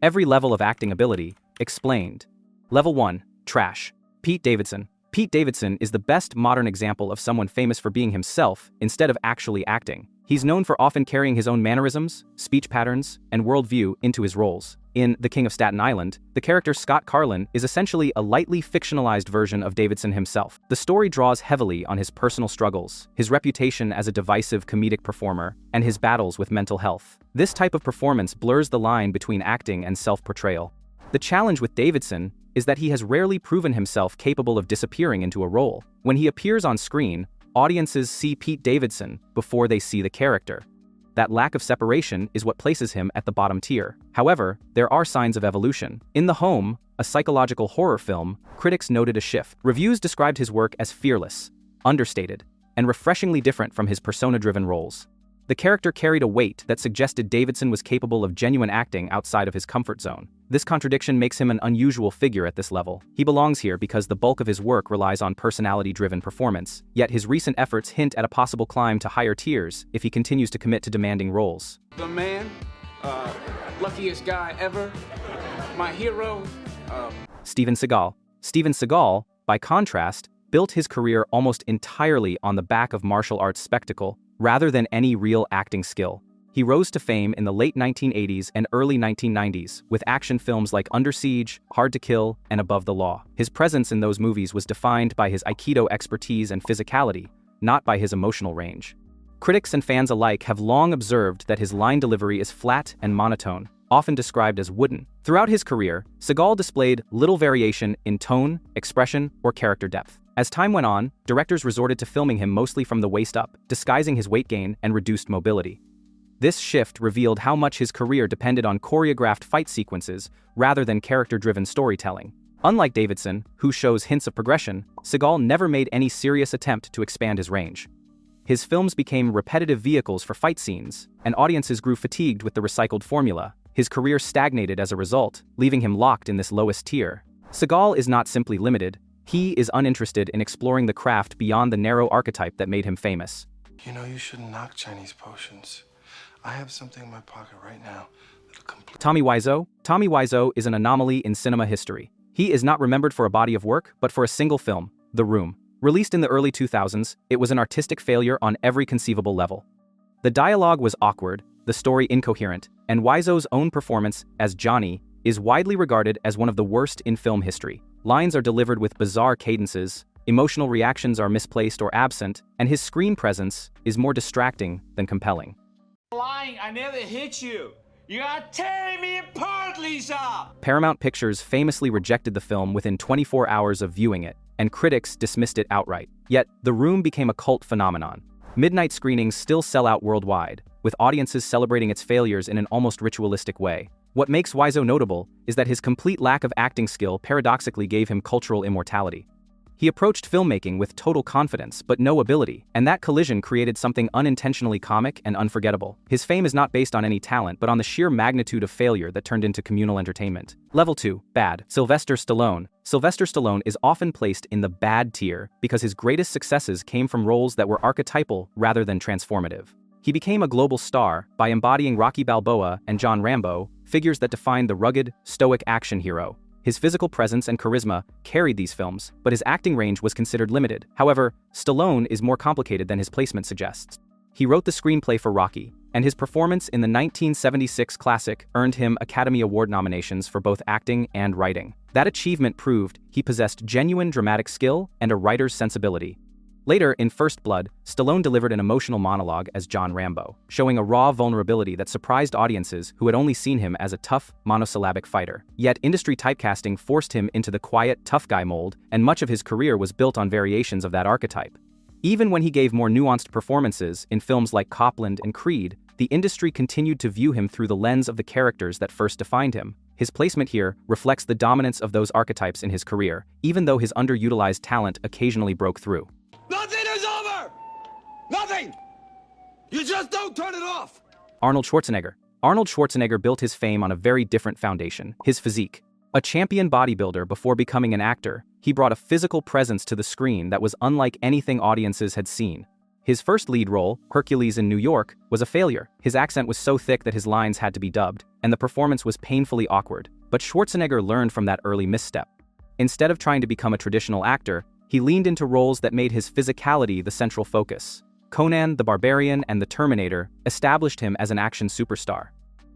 Every level of acting ability, explained. Level 1, trash. Pete Davidson. Pete Davidson is the best modern example of someone famous for being himself instead of actually acting. He's known for often carrying his own mannerisms, speech patterns, and worldview into his roles. In The King of Staten Island, the character Scott Carlin is essentially a lightly fictionalized version of Davidson himself. The story draws heavily on his personal struggles, his reputation as a divisive comedic performer, and his battles with mental health. This type of performance blurs the line between acting and self-portrayal. The challenge with Davidson is that he has rarely proven himself capable of disappearing into a role. When he appears on screen, audiences see Pete Davidson before they see the character. That lack of separation is what places him at the bottom tier. However, there are signs of evolution. In The Home, a psychological horror film, critics noted a shift. Reviews described his work as fearless, understated, and refreshingly different from his persona-driven roles. The character carried a weight that suggested Davidson was capable of genuine acting outside of his comfort zone. This contradiction makes him an unusual figure at this level. He belongs here because the bulk of his work relies on personality-driven performance, yet his recent efforts hint at a possible climb to higher tiers if he continues to commit to demanding roles. The man, luckiest guy ever, my hero. Steven Seagal. Steven Seagal, by contrast, built his career almost entirely on the back of martial arts spectacle, rather than any real acting skill. He rose to fame in the late 1980s and early 1990s with action films like Under Siege, Hard to Kill, and Above the Law. His presence in those movies was defined by his Aikido expertise and physicality, not by his emotional range. Critics and fans alike have long observed that his line delivery is flat and monotone, often described as wooden. Throughout his career, Seagal displayed little variation in tone, expression, or character depth. As time went on, directors resorted to filming him mostly from the waist up, disguising his weight gain and reduced mobility. This shift revealed how much his career depended on choreographed fight sequences rather than character-driven storytelling. Unlike Davidson, who shows hints of progression, Seagal never made any serious attempt to expand his range. His films became repetitive vehicles for fight scenes, and audiences grew fatigued with the recycled formula. His career stagnated as a result, leaving him locked in this lowest tier. Seagal is not simply limited. He is uninterested in exploring the craft beyond the narrow archetype that made him famous. You know, you shouldn't knock Chinese potions. I have something in my pocket right now that'll complete. Tommy Wiseau. Tommy Wiseau is an anomaly in cinema history. He is not remembered for a body of work, but for a single film, The Room. Released in the early 2000s, it was an artistic failure on every conceivable level. The dialogue was awkward, the story incoherent, and Wiseau's own performance as Johnny is widely regarded as one of the worst in film history. Lines are delivered with bizarre cadences, emotional reactions are misplaced or absent, and his screen presence is more distracting than compelling. Lying, I never hit you. You are tearing me apart, Lisa! Paramount Pictures famously rejected the film within 24 hours of viewing it, and critics dismissed it outright. Yet, The Room became a cult phenomenon. Midnight screenings still sell out worldwide, with audiences celebrating its failures in an almost ritualistic way. What makes Wiseau notable is that his complete lack of acting skill paradoxically gave him cultural immortality. He approached filmmaking with total confidence but no ability, and that collision created something unintentionally comic and unforgettable. His fame is not based on any talent but on the sheer magnitude of failure that turned into communal entertainment. Level 2, bad. Sylvester Stallone. Sylvester Stallone is often placed in the bad tier because his greatest successes came from roles that were archetypal rather than transformative. He became a global star by embodying Rocky Balboa and John Rambo, figures that defined the rugged, stoic action hero. His physical presence and charisma carried these films, but his acting range was considered limited. However, Stallone is more complicated than his placement suggests. He wrote the screenplay for Rocky, and his performance in the 1976 classic earned him Academy Award nominations for both acting and writing. That achievement proved he possessed genuine dramatic skill and a writer's sensibility. Later, in First Blood, Stallone delivered an emotional monologue as John Rambo, showing a raw vulnerability that surprised audiences who had only seen him as a tough, monosyllabic fighter. Yet industry typecasting forced him into the quiet, tough guy mold, and much of his career was built on variations of that archetype. Even when he gave more nuanced performances in films like Copland and Creed, the industry continued to view him through the lens of the characters that first defined him. His placement here reflects the dominance of those archetypes in his career, even though his underutilized talent occasionally broke through. Nothing is over! Nothing! You just don't turn it off! Arnold Schwarzenegger. Arnold Schwarzenegger built his fame on a very different foundation, his physique. A champion bodybuilder before becoming an actor, he brought a physical presence to the screen that was unlike anything audiences had seen. His first lead role, Hercules in New York, was a failure. His accent was so thick that his lines had to be dubbed, and the performance was painfully awkward. But Schwarzenegger learned from that early misstep. Instead of trying to become a traditional actor, he leaned into roles that made his physicality the central focus. Conan the Barbarian and The Terminator established him as an action superstar.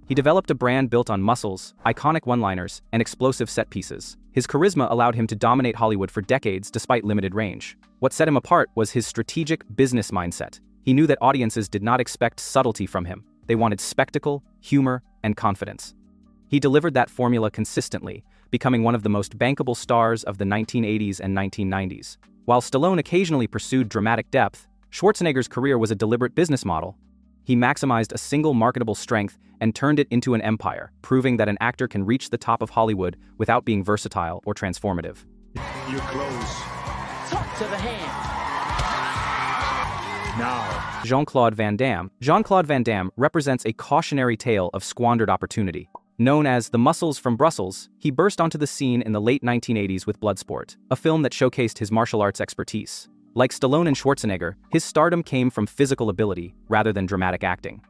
He developed a brand built on muscles, iconic one-liners, and explosive set pieces. His charisma allowed him to dominate Hollywood for decades despite limited range. What set him apart was his strategic business mindset. He knew that audiences did not expect subtlety from him. They wanted spectacle, humor, and confidence. He delivered that formula consistently, becoming one of the most bankable stars of the 1980s and 1990s. While Stallone occasionally pursued dramatic depth, Schwarzenegger's career was a deliberate business model. He maximized a single marketable strength and turned it into an empire, proving that an actor can reach the top of Hollywood without being versatile or transformative. You're close. Talk to the hand. Now. Jean-Claude Van Damme. Jean-Claude Van Damme represents a cautionary tale of squandered opportunity. Known as the Muscles from Brussels, he burst onto the scene in the late 1980s with Bloodsport, a film that showcased his martial arts expertise. Like Stallone and Schwarzenegger, his stardom came from physical ability rather than dramatic acting.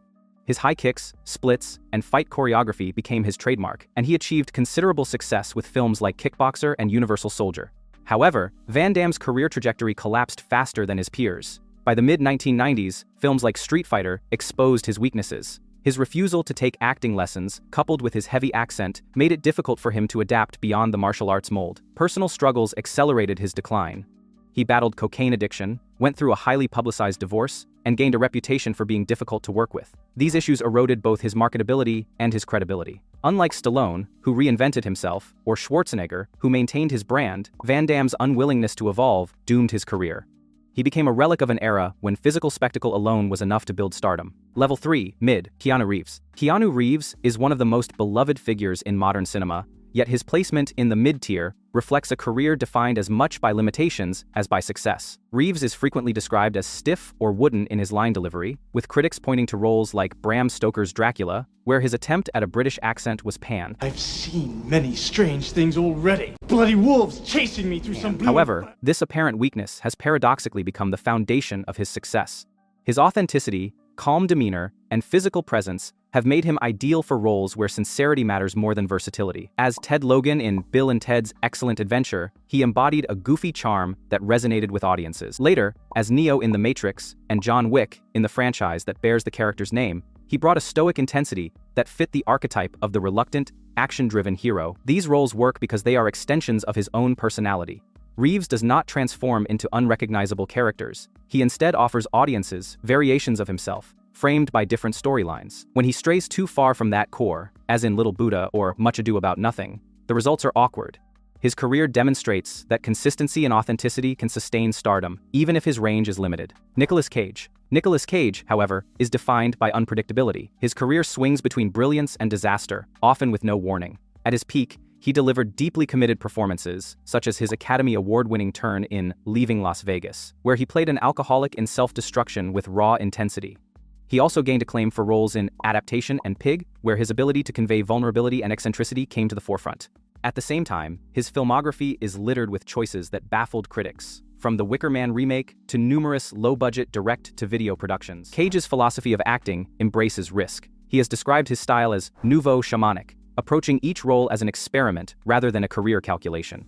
His high kicks, splits, and fight choreography became his trademark, and he achieved considerable success with films like Kickboxer and Universal Soldier. However, Van Damme's career trajectory collapsed faster than his peers. By the mid-1990s, films like Street Fighter exposed his weaknesses. His refusal to take acting lessons, coupled with his heavy accent, made it difficult for him to adapt beyond the martial arts mold. Personal struggles accelerated his decline. He battled cocaine addiction, went through a highly publicized divorce, and gained a reputation for being difficult to work with. These issues eroded both his marketability and his credibility. Unlike Stallone, who reinvented himself, or Schwarzenegger, who maintained his brand, Van Damme's unwillingness to evolve doomed his career. He became a relic of an era when physical spectacle alone was enough to build stardom. Level 3, Mid, Keanu Reeves. Keanu Reeves is one of the most beloved figures in modern cinema, yet his placement in the mid-tier reflects a career defined as much by limitations as by success. Reeves is frequently described as stiff or wooden in his line delivery, with critics pointing to roles like Bram Stoker's Dracula, where his attempt at a British accent was panned. I've seen many strange things already. Bloody wolves chasing me through some blue... However, this apparent weakness has paradoxically become the foundation of his success. His authenticity, calm demeanor, and physical presence have made him ideal for roles where sincerity matters more than versatility. As Ted Logan in Bill and Ted's Excellent Adventure, he embodied a goofy charm that resonated with audiences. Later, as Neo in The Matrix and John Wick in the franchise that bears the character's name, he brought a stoic intensity that fit the archetype of the reluctant, action-driven hero. These roles work because they are extensions of his own personality. Reeves does not transform into unrecognizable characters. He instead offers audiences variations of himself, framed by different storylines. When he strays too far from that core, as in Little Buddha or Much Ado About Nothing, the results are awkward. His career demonstrates that consistency and authenticity can sustain stardom, even if his range is limited. Nicolas Cage. Nicolas Cage, however, is defined by unpredictability. His career swings between brilliance and disaster, often with no warning. At his peak, he delivered deeply committed performances, such as his Academy Award-winning turn in Leaving Las Vegas, where he played an alcoholic in self-destruction with raw intensity. He also gained acclaim for roles in Adaptation and Pig, where his ability to convey vulnerability and eccentricity came to the forefront. At the same time, his filmography is littered with choices that baffled critics, from The Wicker Man remake to numerous low-budget direct-to-video productions. Cage's philosophy of acting embraces risk. He has described his style as nouveau shamanic, approaching each role as an experiment rather than a career calculation.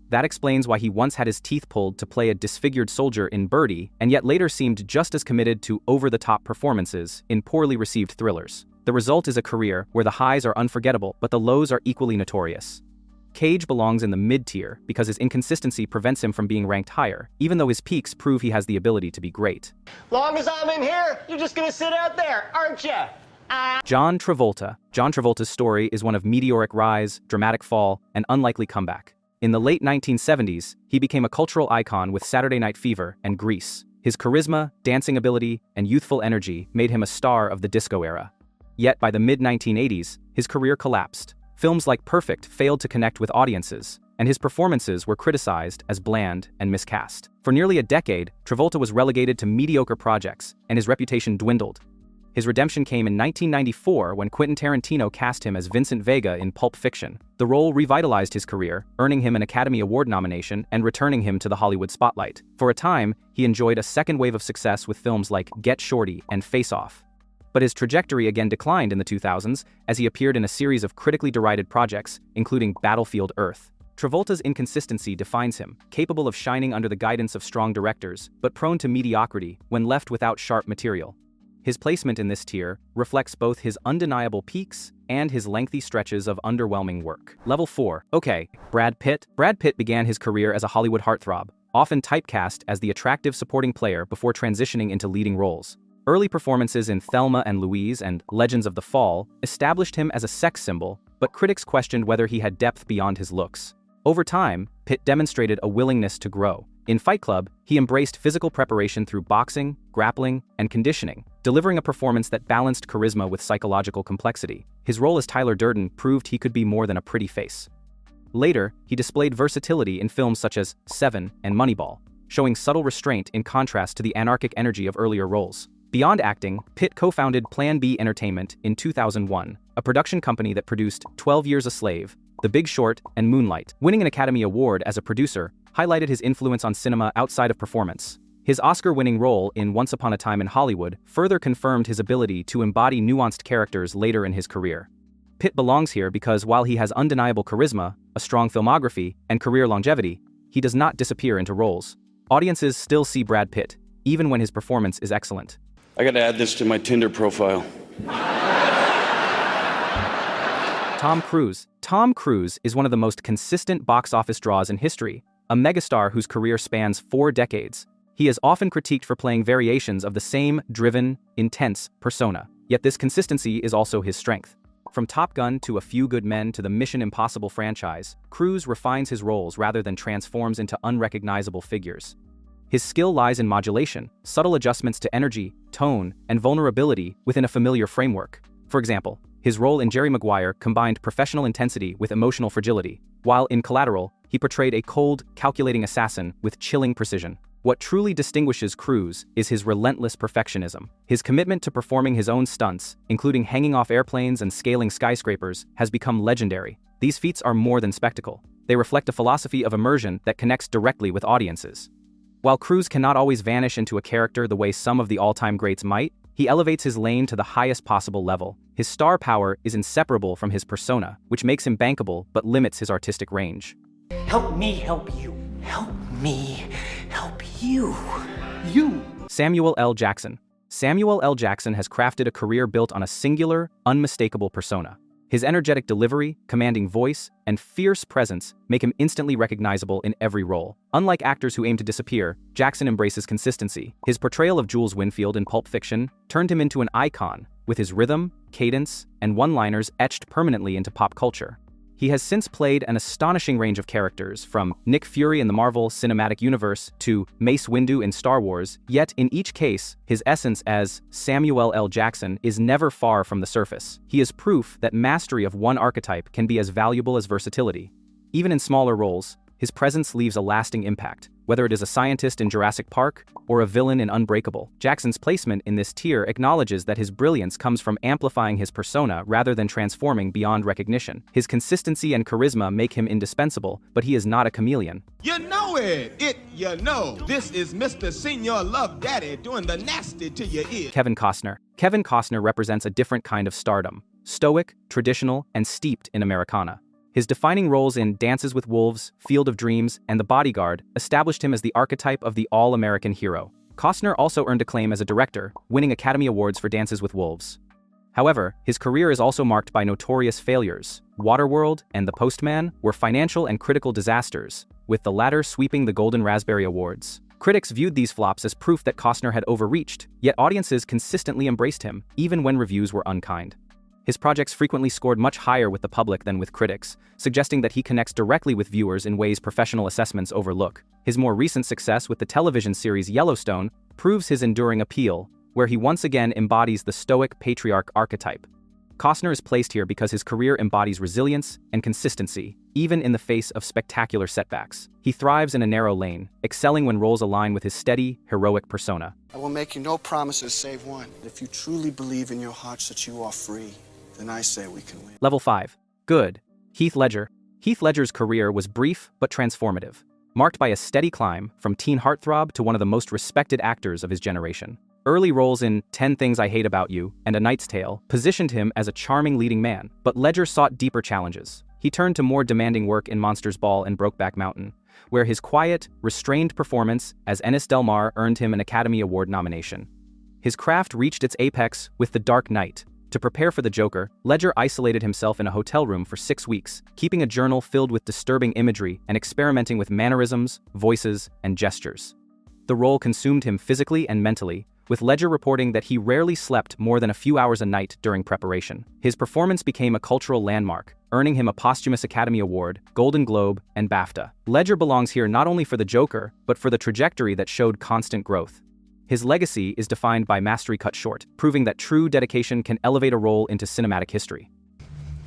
That explains why he once had his teeth pulled to play a disfigured soldier in Birdie, and yet later seemed just as committed to over-the-top performances in poorly received thrillers. The result is a career where the highs are unforgettable, but the lows are equally notorious. Cage belongs in the mid-tier because his inconsistency prevents him from being ranked higher, even though his peaks prove he has the ability to be great. Long as I'm in here, you're just gonna sit out there, aren't you? John Travolta. John Travolta's story is one of meteoric rise, dramatic fall, and unlikely comeback. In the late 1970s, he became a cultural icon with Saturday Night Fever and Grease. His charisma, dancing ability, and youthful energy made him a star of the disco era. Yet by the mid-1980s, his career collapsed. Films like Perfect failed to connect with audiences, and his performances were criticized as bland and miscast. For nearly a decade, Travolta was relegated to mediocre projects, and his reputation dwindled. His redemption came in 1994 when Quentin Tarantino cast him as Vincent Vega in Pulp Fiction. The role revitalized his career, earning him an Academy Award nomination and returning him to the Hollywood spotlight. For a time, he enjoyed a second wave of success with films like Get Shorty and Face Off. But his trajectory again declined in the 2000s as he appeared in a series of critically derided projects, including Battlefield Earth. Travolta's inconsistency defines him, capable of shining under the guidance of strong directors, but prone to mediocrity when left without sharp material. His placement in this tier reflects both his undeniable peaks and his lengthy stretches of underwhelming work. Level 4. Okay, Brad Pitt. Brad Pitt began his career as a Hollywood heartthrob, often typecast as the attractive supporting player before transitioning into leading roles. Early performances in Thelma and Louise and Legends of the Fall established him as a sex symbol, but critics questioned whether he had depth beyond his looks. Over time, Pitt demonstrated a willingness to grow. In Fight Club, he embraced physical preparation through boxing, grappling, and conditioning, delivering a performance that balanced charisma with psychological complexity. His role as Tyler Durden proved he could be more than a pretty face. Later, he displayed versatility in films such as Seven and Moneyball, showing subtle restraint in contrast to the anarchic energy of earlier roles. Beyond acting, Pitt co-founded Plan B Entertainment in 2001, a production company that produced 12 Years a Slave, The Big Short, and Moonlight. Winning an Academy Award as a producer highlighted his influence on cinema outside of performance. His Oscar-winning role in Once Upon a Time in Hollywood further confirmed his ability to embody nuanced characters later in his career. Pitt belongs here because while he has undeniable charisma, a strong filmography, and career longevity, he does not disappear into roles. Audiences still see Brad Pitt, even when his performance is excellent. I gotta add this to my Tinder profile. Tom Cruise. Tom Cruise is one of the most consistent box office draws in history, a megastar whose career spans 4 decades. He is often critiqued for playing variations of the same driven, intense persona, yet this consistency is also his strength. From Top Gun to A Few Good Men to the Mission Impossible franchise, Cruise refines his roles rather than transforms into unrecognizable figures. His skill lies in modulation, subtle adjustments to energy, tone, and vulnerability within a familiar framework. For example, his role in Jerry Maguire combined professional intensity with emotional fragility, while in Collateral, he portrayed a cold, calculating assassin with chilling precision. What truly distinguishes Cruise is his relentless perfectionism. His commitment to performing his own stunts, including hanging off airplanes and scaling skyscrapers, has become legendary. These feats are more than spectacle. They reflect a philosophy of immersion that connects directly with audiences. While Cruise cannot always vanish into a character the way some of the all-time greats might, he elevates his lane to the highest possible level. His star power is inseparable from his persona, which makes him bankable but limits his artistic range. Help me help you. Help me help you. You! Samuel L. Jackson. Samuel L. Jackson has crafted a career built on a singular, unmistakable persona. His energetic delivery, commanding voice, and fierce presence make him instantly recognizable in every role. Unlike actors who aim to disappear, Jackson embraces consistency. His portrayal of Jules Winfield in Pulp Fiction turned him into an icon, with his rhythm, cadence, and one-liners etched permanently into pop culture. He has since played an astonishing range of characters, from Nick Fury in the Marvel Cinematic Universe to Mace Windu in Star Wars, yet in each case, his essence as Samuel L. Jackson is never far from the surface. He is proof that mastery of one archetype can be as valuable as versatility. Even in smaller roles, his presence leaves a lasting impact, whether it is a scientist in Jurassic Park or a villain in Unbreakable. Jackson's placement in this tier acknowledges that his brilliance comes from amplifying his persona rather than transforming beyond recognition. His consistency and charisma make him indispensable, but he is not a chameleon. You know it, you know. This is Mr. Senior Love Daddy doing the nasty to your ear. Kevin Costner. Kevin Costner represents a different kind of stardom, stoic, traditional, and steeped in Americana. His defining roles in Dances with Wolves, Field of Dreams, and The Bodyguard established him as the archetype of the all-American hero. Costner also earned acclaim as a director, winning Academy Awards for Dances with Wolves. However, his career is also marked by notorious failures. Waterworld and The Postman were financial and critical disasters, with the latter sweeping the Golden Raspberry Awards. Critics viewed these flops as proof that Costner had overreached, yet audiences consistently embraced him, even when reviews were unkind. His projects frequently scored much higher with the public than with critics, suggesting that he connects directly with viewers in ways professional assessments overlook. His more recent success with the television series Yellowstone proves his enduring appeal, where he once again embodies the stoic patriarch archetype. Costner is placed here because his career embodies resilience and consistency, even in the face of spectacular setbacks. He thrives in a narrow lane, excelling when roles align with his steady, heroic persona. I will make you no promises save one. If you truly believe in your hearts that you are free, then I say we can win. Level 5. Good. Heath Ledger. Heath Ledger's career was brief but transformative, marked by a steady climb from teen heartthrob to one of the most respected actors of his generation. Early roles in 10 Things I Hate About You and A Knight's Tale positioned him as a charming leading man, but Ledger sought deeper challenges. He turned to more demanding work in Monsters Ball and Brokeback Mountain, where his quiet, restrained performance as Ennis Del Mar earned him an Academy Award nomination. His craft reached its apex with The Dark Knight. To prepare for the Joker, Ledger isolated himself in a hotel room for 6 weeks, keeping a journal filled with disturbing imagery and experimenting with mannerisms, voices, and gestures. The role consumed him physically and mentally, with Ledger reporting that he rarely slept more than a few hours a night during preparation. His performance became a cultural landmark, earning him a posthumous Academy Award, Golden Globe, and BAFTA. Ledger belongs here not only for the Joker, but for the trajectory that showed constant growth. His legacy is defined by mastery cut short, proving that true dedication can elevate a role into cinematic history.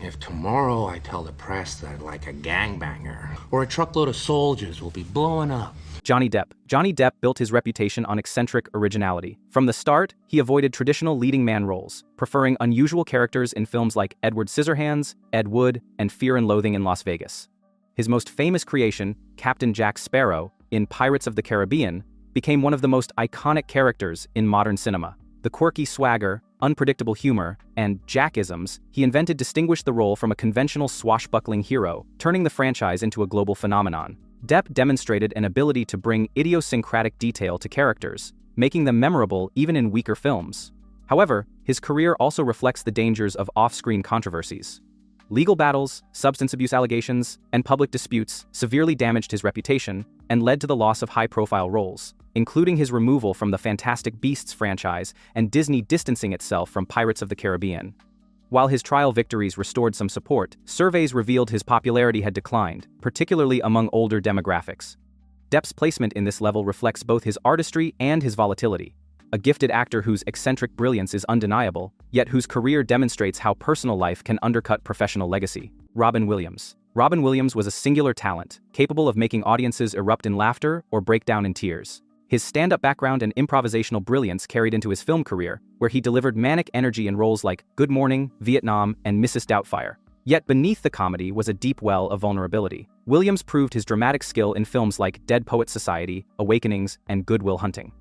If tomorrow I tell the press that like a gangbanger or a truckload of soldiers will be blowing up. Johnny Depp. Johnny Depp built his reputation on eccentric originality. From the start, he avoided traditional leading man roles, preferring unusual characters in films like Edward Scissorhands, Ed Wood, and Fear and Loathing in Las Vegas. His most famous creation, Captain Jack Sparrow, in Pirates of the Caribbean, became one of the most iconic characters in modern cinema. The quirky swagger, unpredictable humor, and Jackisms he invented distinguished the role from a conventional swashbuckling hero, turning the franchise into a global phenomenon. Depp demonstrated an ability to bring idiosyncratic detail to characters, making them memorable even in weaker films. However, his career also reflects the dangers of off-screen controversies. Legal battles, substance abuse allegations, and public disputes severely damaged his reputation and led to the loss of high-profile roles, including his removal from the Fantastic Beasts franchise and Disney distancing itself from Pirates of the Caribbean. While his trial victories restored some support, surveys revealed his popularity had declined, particularly among older demographics. Depp's placement in this level reflects both his artistry and his volatility. A gifted actor whose eccentric brilliance is undeniable, yet whose career demonstrates how personal life can undercut professional legacy. Robin Williams. Robin Williams was a singular talent, capable of making audiences erupt in laughter or break down in tears. His stand-up background and improvisational brilliance carried into his film career, where he delivered manic energy in roles like Good Morning, Vietnam, and Mrs. Doubtfire. Yet beneath the comedy was a deep well of vulnerability. Williams proved his dramatic skill in films like Dead Poets Society, Awakenings, and Good Will Hunting.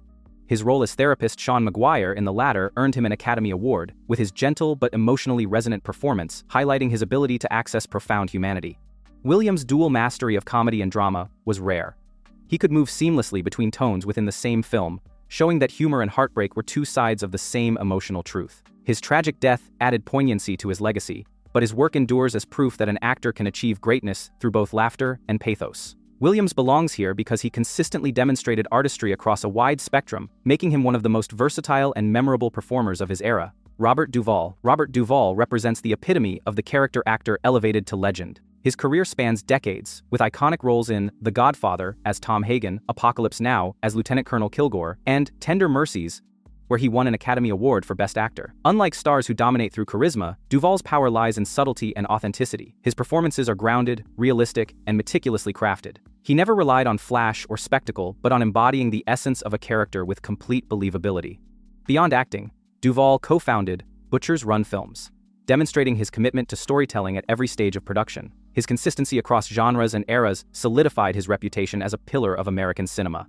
His role as therapist Sean Maguire in the latter earned him an Academy Award, with his gentle but emotionally resonant performance highlighting his ability to access profound humanity. Williams' dual mastery of comedy and drama was rare. He could move seamlessly between tones within the same film, showing that humor and heartbreak were two sides of the same emotional truth. His tragic death added poignancy to his legacy, but his work endures as proof that an actor can achieve greatness through both laughter and pathos. Williams belongs here because he consistently demonstrated artistry across a wide spectrum, making him one of the most versatile and memorable performers of his era. Robert Duvall. Robert Duvall represents the epitome of the character actor elevated to legend. His career spans decades, with iconic roles in The Godfather as Tom Hagen, Apocalypse Now as Lieutenant Colonel Kilgore, and Tender Mercies, where he won an Academy Award for Best Actor. Unlike stars who dominate through charisma, Duvall's power lies in subtlety and authenticity. His performances are grounded, realistic, and meticulously crafted. He never relied on flash or spectacle, but on embodying the essence of a character with complete believability. Beyond acting, Duvall co-founded Butcher's Run Films, demonstrating his commitment to storytelling at every stage of production. His consistency across genres and eras solidified his reputation as a pillar of American cinema.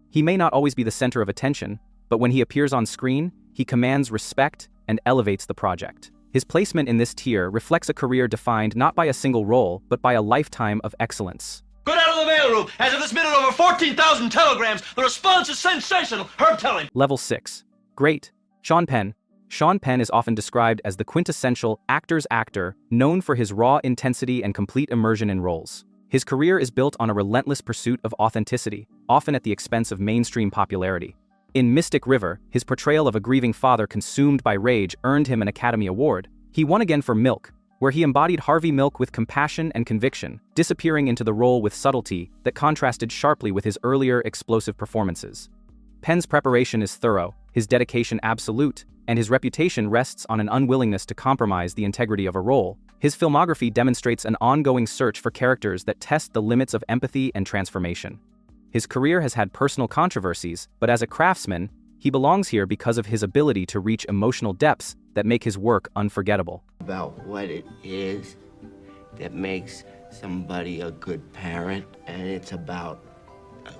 He may not always be the center of attention, but when he appears on screen, he commands respect and elevates the project. His placement in this tier reflects a career defined not by a single role, but by a lifetime of excellence. Go down to the mailroom. As of this minute, over 14,000 telegrams. The response is sensational. Herb Telling. Level 6. Great. Sean Penn. Sean Penn is often described as the quintessential actor's actor, known for his raw intensity and complete immersion in roles. His career is built on a relentless pursuit of authenticity, often at the expense of mainstream popularity. In Mystic River, his portrayal of a grieving father consumed by rage earned him an Academy Award. He won again for Milk, where he embodied Harvey Milk with compassion and conviction, disappearing into the role with subtlety that contrasted sharply with his earlier explosive performances. Penn's preparation is thorough, his dedication absolute, and his reputation rests on an unwillingness to compromise the integrity of a role. His filmography demonstrates an ongoing search for characters that test the limits of empathy and transformation. His career has had personal controversies, but as a craftsman, he belongs here because of his ability to reach emotional depths that make his work unforgettable. About what it is that makes somebody a good parent, and it's about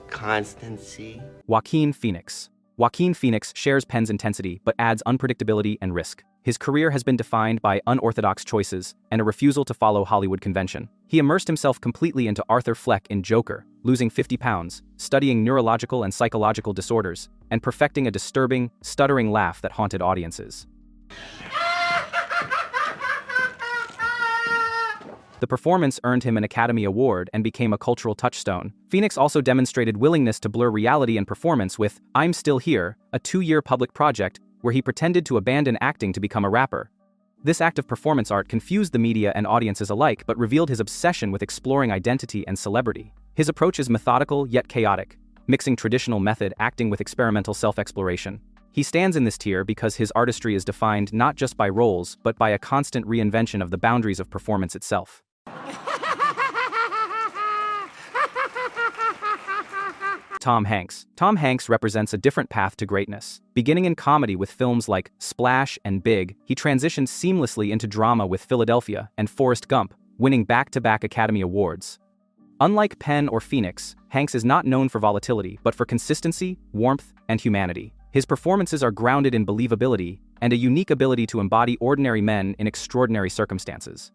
constancy. Joaquin Phoenix. Joaquin Phoenix shares Penn's intensity but adds unpredictability and risk. His career has been defined by unorthodox choices and a refusal to follow Hollywood convention. He immersed himself completely into Arthur Fleck in Joker, losing 50 pounds, studying neurological and psychological disorders, and perfecting a disturbing, stuttering laugh that haunted audiences. The performance earned him an Academy Award and became a cultural touchstone. Phoenix also demonstrated willingness to blur reality and performance with I'm Still Here, a 2-year public project where he pretended to abandon acting to become a rapper. This act of performance art confused the media and audiences alike but revealed his obsession with exploring identity and celebrity. His approach is methodical yet chaotic, mixing traditional method acting with experimental self-exploration. He stands in this tier because his artistry is defined not just by roles but by a constant reinvention of the boundaries of performance itself. Tom Hanks. Tom Hanks represents a different path to greatness. Beginning in comedy with films like Splash and Big, he transitioned seamlessly into drama with Philadelphia and Forrest Gump, winning back-to-back Academy Awards. Unlike Penn or Phoenix, Hanks is not known for volatility but for consistency, warmth, and humanity. His performances are grounded in believability and a unique ability to embody ordinary men in extraordinary circumstances.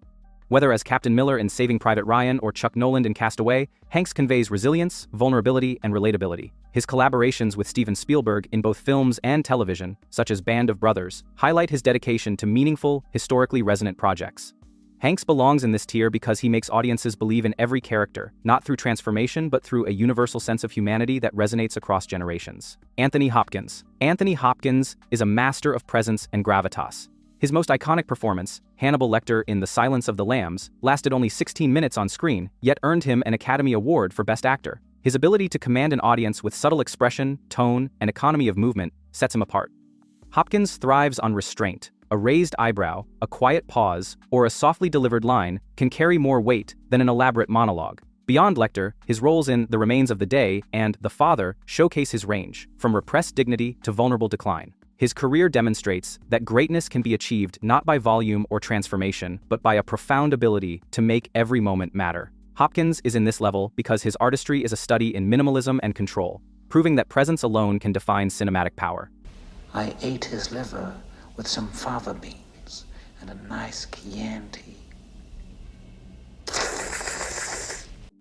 Whether as Captain Miller in Saving Private Ryan or Chuck Noland in Cast Away, Hanks conveys resilience, vulnerability, and relatability. His collaborations with Steven Spielberg in both films and television, such as Band of Brothers, highlight his dedication to meaningful, historically resonant projects. Hanks belongs in this tier because he makes audiences believe in every character, not through transformation but through a universal sense of humanity that resonates across generations. Anthony Hopkins. Anthony Hopkins is a master of presence and gravitas. His most iconic performance, Hannibal Lecter in The Silence of the Lambs, lasted only 16 minutes on screen, yet earned him an Academy Award for Best Actor. His ability to command an audience with subtle expression, tone, and economy of movement sets him apart. Hopkins thrives on restraint. A raised eyebrow, a quiet pause, or a softly delivered line can carry more weight than an elaborate monologue. Beyond Lecter, his roles in The Remains of the Day and The Father showcase his range, from repressed dignity to vulnerable decline. His career demonstrates that greatness can be achieved not by volume or transformation, but by a profound ability to make every moment matter. Hopkins is in this level because his artistry is a study in minimalism and control, proving that presence alone can define cinematic power. I ate his liver with some fava beans and a nice Chianti.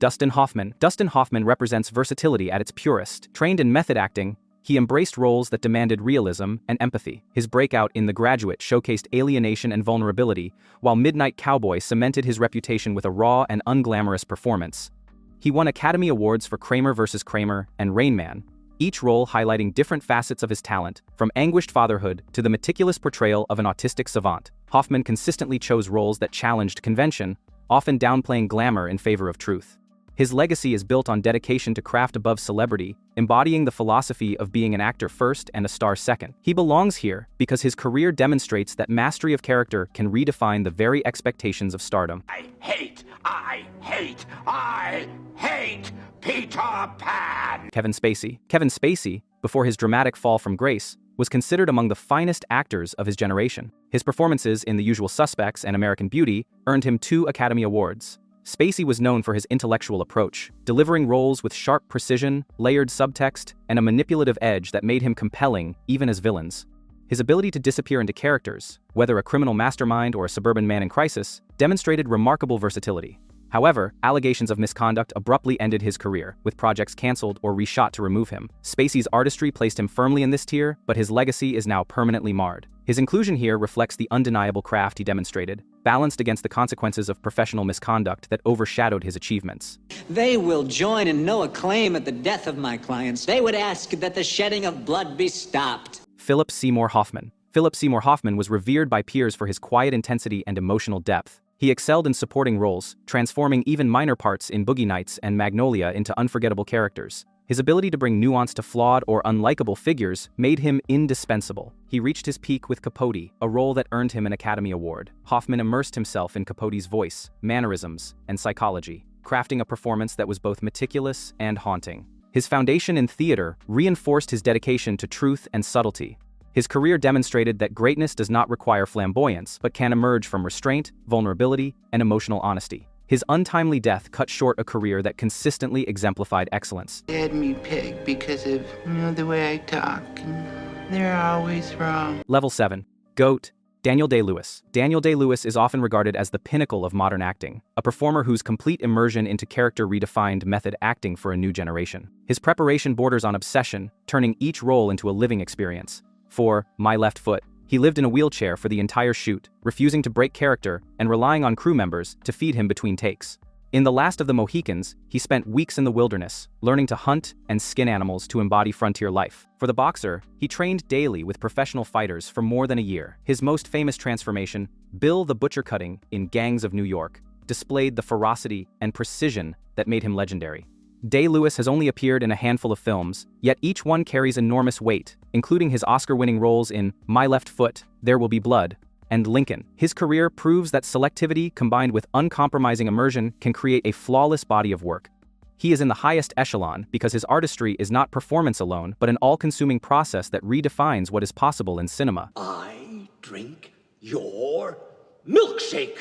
Dustin Hoffman. Dustin Hoffman represents versatility at its purest. Trained in method acting, he embraced roles that demanded realism and empathy. His breakout in The Graduate showcased alienation and vulnerability, while Midnight Cowboy cemented his reputation with a raw and unglamorous performance. He won Academy Awards for Kramer vs. Kramer and Rain Man, each role highlighting different facets of his talent, from anguished fatherhood to the meticulous portrayal of an autistic savant. Hoffman consistently chose roles that challenged convention, often downplaying glamour in favor of truth. His legacy is built on dedication to craft above celebrity, embodying the philosophy of being an actor first and a star second. He belongs here because his career demonstrates that mastery of character can redefine the very expectations of stardom. I hate Peter Pan! Kevin Spacey. Kevin Spacey, before his dramatic fall from grace, was considered among the finest actors of his generation. His performances in The Usual Suspects and American Beauty earned him 2 Academy Awards. Spacey was known for his intellectual approach, delivering roles with sharp precision, layered subtext, and a manipulative edge that made him compelling even as villains. His ability to disappear into characters, whether a criminal mastermind or a suburban man in crisis, demonstrated remarkable versatility. However, allegations of misconduct abruptly ended his career, with projects canceled or reshot to remove him. Spacey's artistry placed him firmly in this tier, but his legacy is now permanently marred. His inclusion here reflects the undeniable craft he demonstrated, balanced against the consequences of professional misconduct that overshadowed his achievements. They will join in no acclaim at the death of my clients. They would ask that the shedding of blood be stopped. Philip Seymour Hoffman. Philip Seymour Hoffman was revered by peers for his quiet intensity and emotional depth. He excelled in supporting roles, transforming even minor parts in Boogie Nights and Magnolia into unforgettable characters. His ability to bring nuance to flawed or unlikable figures made him indispensable. He reached his peak with Capote, a role that earned him an Academy Award. Hoffman immersed himself in Capote's voice, mannerisms, and psychology, crafting a performance that was both meticulous and haunting. His foundation in theater reinforced his dedication to truth and subtlety. His career demonstrated that greatness does not require flamboyance, but can emerge from restraint, vulnerability, and emotional honesty. His untimely death cut short a career that consistently exemplified excellence. They had me pegged because of, the way I talk. They're always wrong. Level 7. GOAT. Daniel Day-Lewis. Daniel Day-Lewis is often regarded as the pinnacle of modern acting, a performer whose complete immersion into character redefined method acting for a new generation. His preparation borders on obsession, turning each role into a living experience. For My Left Foot, he lived in a wheelchair for the entire shoot, refusing to break character and relying on crew members to feed him between takes. In The Last of the Mohicans, he spent weeks in the wilderness, learning to hunt and skin animals to embody frontier life. For The Boxer, he trained daily with professional fighters for more than a year. His most famous transformation, Bill the Butcher Cutting in Gangs of New York, displayed the ferocity and precision that made him legendary. Day-Lewis has only appeared in a handful of films, yet each one carries enormous weight, including his Oscar-winning roles in My Left Foot, There Will Be Blood, and Lincoln. His career proves that selectivity combined with uncompromising immersion can create a flawless body of work. He is in the highest echelon because his artistry is not performance alone, but an all-consuming process that redefines what is possible in cinema. I drink your milkshake.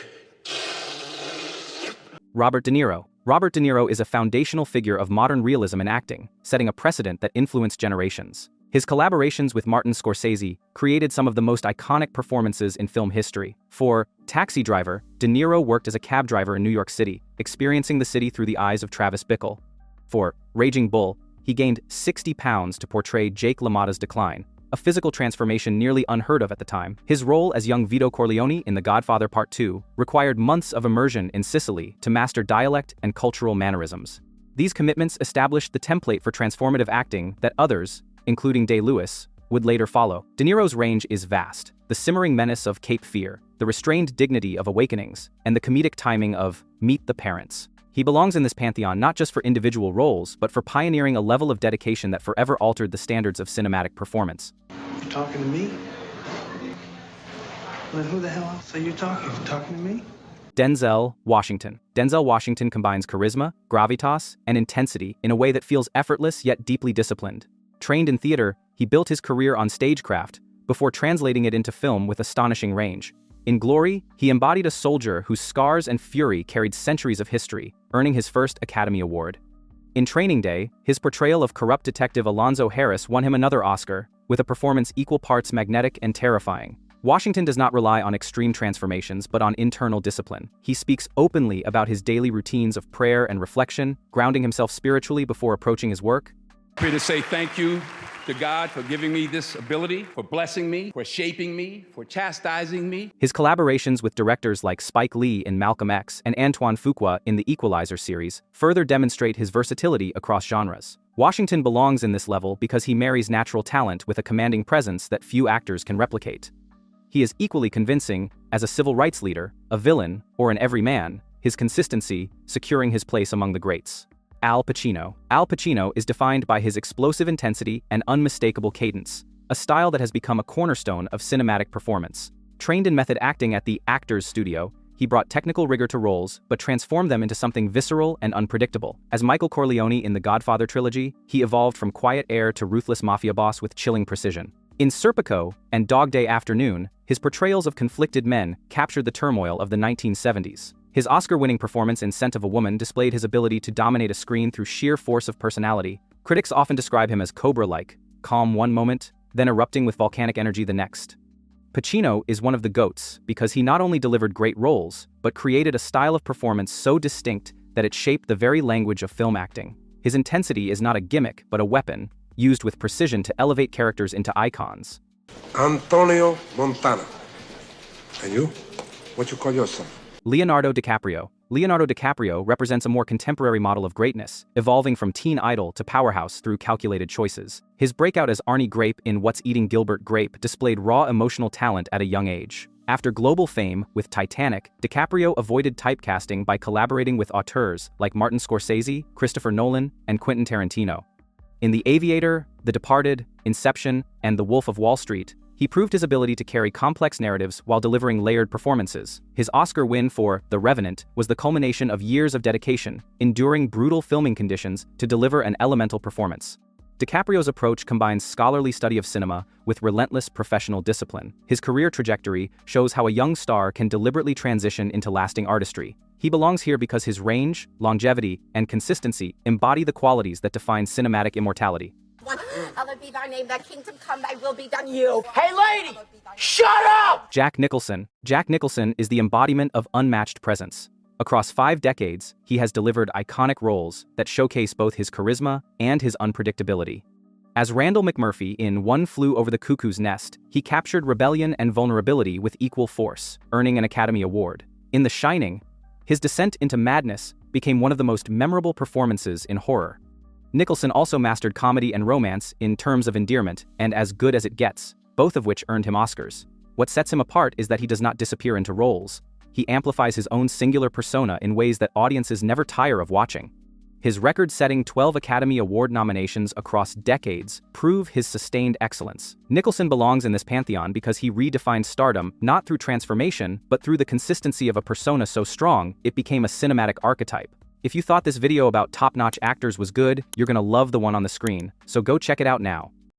Robert De Niro. Robert De Niro is a foundational figure of modern realism in acting, setting a precedent that influenced generations. His collaborations with Martin Scorsese created some of the most iconic performances in film history. For Taxi Driver, De Niro worked as a cab driver in New York City, experiencing the city through the eyes of Travis Bickle. For Raging Bull, he gained 60 pounds to portray Jake LaMotta's decline, a physical transformation nearly unheard of at the time. His role as young Vito Corleone in The Godfather Part 2 required months of immersion in Sicily to master dialect and cultural mannerisms. These commitments established the template for transformative acting that others, including Day-Lewis, would later follow. De Niro's range is vast: the simmering menace of Cape Fear, the restrained dignity of Awakenings, and the comedic timing of Meet the Parents. He belongs in this pantheon not just for individual roles, but for pioneering a level of dedication that forever altered the standards of cinematic performance. You talking to me? Then who the hell else are you talking to? Talking to me? Denzel Washington. Denzel Washington combines charisma, gravitas, and intensity in a way that feels effortless yet deeply disciplined. Trained in theater, he built his career on stagecraft before translating it into film with astonishing range. In Glory, he embodied a soldier whose scars and fury carried centuries of history, earning his first Academy Award. In Training Day, his portrayal of corrupt detective Alonzo Harris won him another Oscar, with a performance equal parts magnetic and terrifying. Washington does not rely on extreme transformations but on internal discipline. He speaks openly about his daily routines of prayer and reflection, grounding himself spiritually before approaching his work. I'm here to say thank you to God for giving me this ability, for blessing me, for shaping me, for chastising me. His collaborations with directors like Spike Lee in Malcolm X and Antoine Fuqua in the Equalizer series further demonstrate his versatility across genres. Washington belongs in this level because he marries natural talent with a commanding presence that few actors can replicate. He is equally convincing as a civil rights leader, a villain, or an everyman, his consistency securing his place among the greats. Al Pacino. Al Pacino is defined by his explosive intensity and unmistakable cadence, a style that has become a cornerstone of cinematic performance. Trained in method acting at the Actors Studio, he brought technical rigor to roles but transformed them into something visceral and unpredictable. As Michael Corleone in the Godfather trilogy, he evolved from quiet heir to ruthless mafia boss with chilling precision. In Serpico and Dog Day Afternoon, his portrayals of conflicted men captured the turmoil of the 1970s. His Oscar-winning performance in Scent of a Woman displayed his ability to dominate a screen through sheer force of personality. Critics often describe him as Cobra-like, calm one moment, then erupting with volcanic energy the next. Pacino is one of the GOATs because he not only delivered great roles, but created a style of performance so distinct that it shaped the very language of film acting. His intensity is not a gimmick, but a weapon, used with precision to elevate characters into icons. Antonio Montana. And you? What you call yourself? Leonardo DiCaprio. Leonardo DiCaprio represents a more contemporary model of greatness, evolving from teen idol to powerhouse through calculated choices. His breakout as Arnie Grape in What's Eating Gilbert Grape displayed raw emotional talent at a young age. After global fame with Titanic, DiCaprio avoided typecasting by collaborating with auteurs like Martin Scorsese, Christopher Nolan, and Quentin Tarantino. In The Aviator, The Departed, Inception, and The Wolf of Wall Street, he proved his ability to carry complex narratives while delivering layered performances. His Oscar win for The Revenant was the culmination of years of dedication, enduring brutal filming conditions to deliver an elemental performance. DiCaprio's approach combines scholarly study of cinema with relentless professional discipline. His career trajectory shows how a young star can deliberately transition into lasting artistry. He belongs here because his range, longevity, and consistency embody the qualities that define cinematic immortality. Hallowed be thy name, thy kingdom come, thy will be done you. Hey, lady! Shut up! Jack Nicholson. Jack Nicholson is the embodiment of unmatched presence. Across 5 decades, he has delivered iconic roles that showcase both his charisma and his unpredictability. As Randall McMurphy in One Flew Over the Cuckoo's Nest, he captured rebellion and vulnerability with equal force, earning an Academy Award. In The Shining, his descent into madness became one of the most memorable performances in horror. Nicholson also mastered comedy and romance in Terms of Endearment and As Good as It Gets, both of which earned him Oscars. What sets him apart is that he does not disappear into roles. He amplifies his own singular persona in ways that audiences never tire of watching. His record-setting 12 Academy Award nominations across decades prove his sustained excellence. Nicholson belongs in this pantheon because he redefined stardom not through transformation, but through the consistency of a persona so strong it became a cinematic archetype. If you thought this video about top-notch actors was good, you're gonna love the one on the screen, so go check it out now.